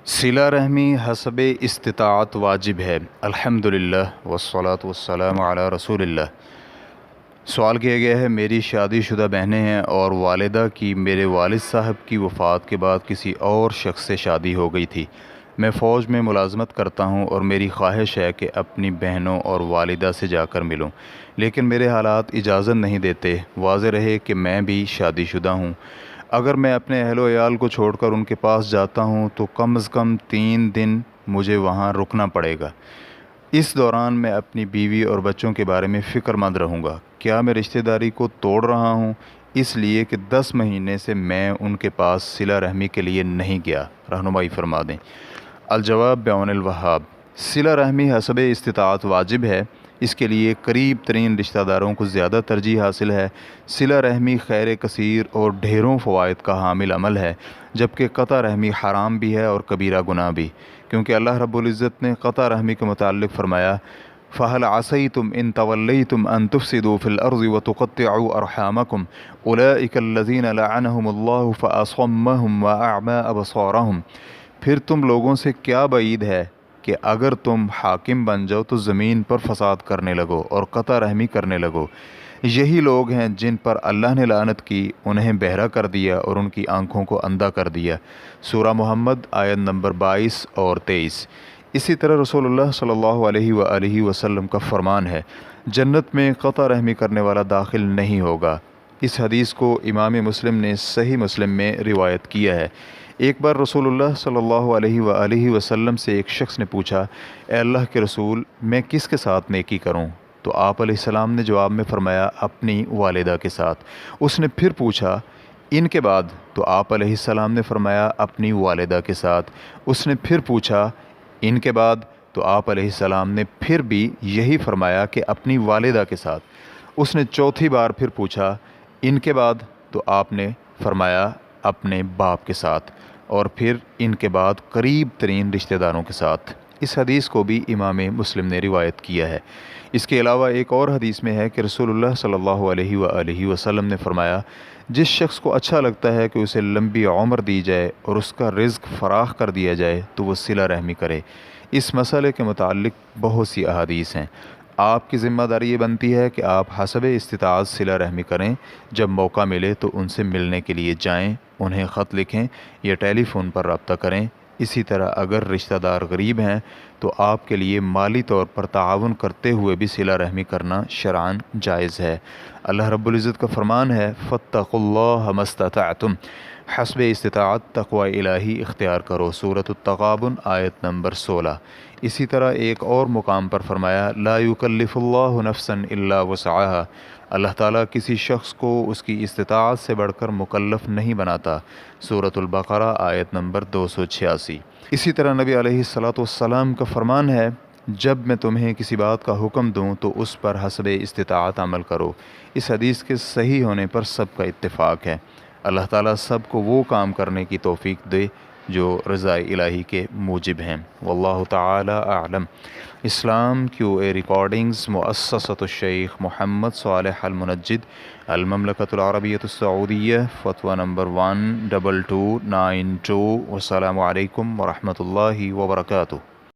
सिला रहमी हसब इस्तिताअत वाजिब है। अल्हम्दुलिल्लाह वस्सलातु वस्सलामु अला रसूलिल्लाह। सवाल किया गया है, मेरी शादीशुदा बहनें हैं और वालिदा की मेरे वालिद साहब की वफ़ात के बाद किसी और शख्स से शादी हो गई थी। मैं फ़ौज में मुलाजमत करता हूँ और मेरी ख्वाहिश है कि अपनी बहनों और वालिदा से जाकर मिलूँ, लेकिन मेरे हालात इजाज़त नहीं देते। वाज़ेह रहे कि मैं भी शादीशुदा हूँ। अगर मैं अपने अहलो अयाल को छोड़कर उनके पास जाता हूँ तो कम से कम 3 दिन मुझे वहाँ रुकना पड़ेगा। इस दौरान मैं अपनी बीवी और बच्चों के बारे में फ़िक्रमंद रहूँगा। क्या मैं रिश्तेदारी को तोड़ रहा हूँ इसलिए कि 10 महीने से मैं उनके पास सिला रहमी के लिए नहीं गया? रहनुमाई फरमा दें। अलजवाब बयानुल वहाब। सिला रहमी हसब इस्तिताअत वाजिब है। इसके लिए करीब तरीन रिश्तेदारों को ज़्यादा तरजीह हासिल है। सिला रहमी खैर कसीर और ढेरों फ़वाइद का हामिल अमल है, जबकि क़ता रहमी हराम भी है और कबीरा गुनाह भी, क्योंकि अल्लाह रब्बुल इज़्ज़त ने क़ता रहमी के मुताल्लिक़ फ़रमाया, फ़हल असैतुम इन तवल्लैतुम अन तुफ़्सिदू फ़िल अर्ज़ि व तुक़त्तिअू अरहामकुम उलाइकल्लज़ीना लअनहुमुल्लाहु फ़अस्सम्महुम व अअमा अबसारहुम। फिर तुम लोगों से क्या बईद है कि अगर तुम हाकिम बन जाओ तो ज़मीन पर फसाद करने लगो और क़ता रहमी करने लगो। यही लोग हैं जिन पर अल्लाह ने लानत की, उन्हें बहरा कर दिया और उनकी आँखों को अंधा कर दिया। सूरा मुहम्मद आयत नंबर 22 और 23। इसी तरह रसूलुल्लाह सल्लल्लाहु अलैहि वसल्लम का फरमान है, जन्नत में क़ता रहमी करने वाला दाखिल नहीं होगा। इस हदीस को इमाम मुस्लिम ने सही मुस्लिम में रिवायत किया है। एक बार रसूलुल्लाह सल्लल्लाहु अलैहि वसल्लम से एक शख्स ने पूछा, ए अल्लाह के रसूल, मैं किसके साथ नेकी करूं? तो आप अलैहिस्सलाम ने जवाब में फ़रमाया, अपनी वालिदा के साथ। उसने फिर पूछा, इनके बाद? तो आप अलैहिस्सलाम ने फ़रमाया, अपनी वालिदा के साथ। उसने फिर पूछा, इनके बाद? तो आप अलैहिस्सलाम ने फिर भी यही फ़रमाया कि अपनी वालिदा के साथ। उसने चौथी बार फिर पूछा, इनके बाद? तो आपने फ़रमाया, अपने बाप के साथ, और फिर इनके बाद करीब तरीन रिश्तेदारों के साथ। इस हदीस को भी इमाम मुस्लिम ने रिवायत किया है। इसके अलावा एक और हदीस में है कि रसूलुल्लाह सल्लल्लाहु अलैहि वसल्लम ने फ़रमाया, जिस शख्स को अच्छा लगता है कि उसे लंबी उम्र दी जाए और उसका रिज़्क फ़राख कर दिया जाए तो वो सिला रहमी करे। इस मसले के मुताल्लिक़ बहुत सी अहादीस हैं। आपकी ज़िम्मेदारी ये बनती है कि आप हसब इस्तिताअत सिला रहमी करें। जब मौका मिले तो उनसे मिलने के लिए जाएं, उन्हें ख़त लिखें या टेलीफ़ोन पर रब्ता करें। इसी तरह अगर रिश्तेदार गरीब हैं तो आपके लिए माली तौर पर ताआवुन करते हुए भी सिला रहमी करना शरअन जायज़ है। अल्लाह रब्बुल इज़्ज़त का फ़रमान है, फ़त्तक़ुल्लाह मस्ततअतुम। हस्ब इस्तिताअत तक़वा इलाही इख्तियार करो। सूरत अत-तग़ाबुन आयत नंबर 16। इसी तरह एक और मुकाम पर फ़रमाया, ला युकल्लिफ़ुल्लाहु नफ़्सन इल्ला वुसअहा। अल्लाह ताला किसी शख्स को उसकी इस्तिताअत से बढ़कर मुकल्लफ़ नहीं बनाता। सूरतुल बक़रा आयत नंबर 286। इसी तरह नबी अलैहिस्सलातु वस्सलाम का फ़रमान है, जब मैं तुम्हें किसी बात का हुक्म दूँ तो उस पर हसब इस्तिताअत अमल करो। इस हदीस के सही होने पर सबका इत्तिफ़ाक़ है। अल्लाह ताला सब को वो काम करने की तौफ़ीक दे जो रज़ाए इलाही के मूजिब हैं। वल्लाहु ताला आलम। इस्लाम QA रिकॉर्डिंग्स मुअस्ससतुश शेख मोहम्मद सालेह अल मुनज्जिद अल ममलकतुल अरबिय्यतुस सऊदिय्या। फ़तवा नंबर 12292। वस्सलामु अलैकुम व रहमतुल्लाहि व बरकातुहू।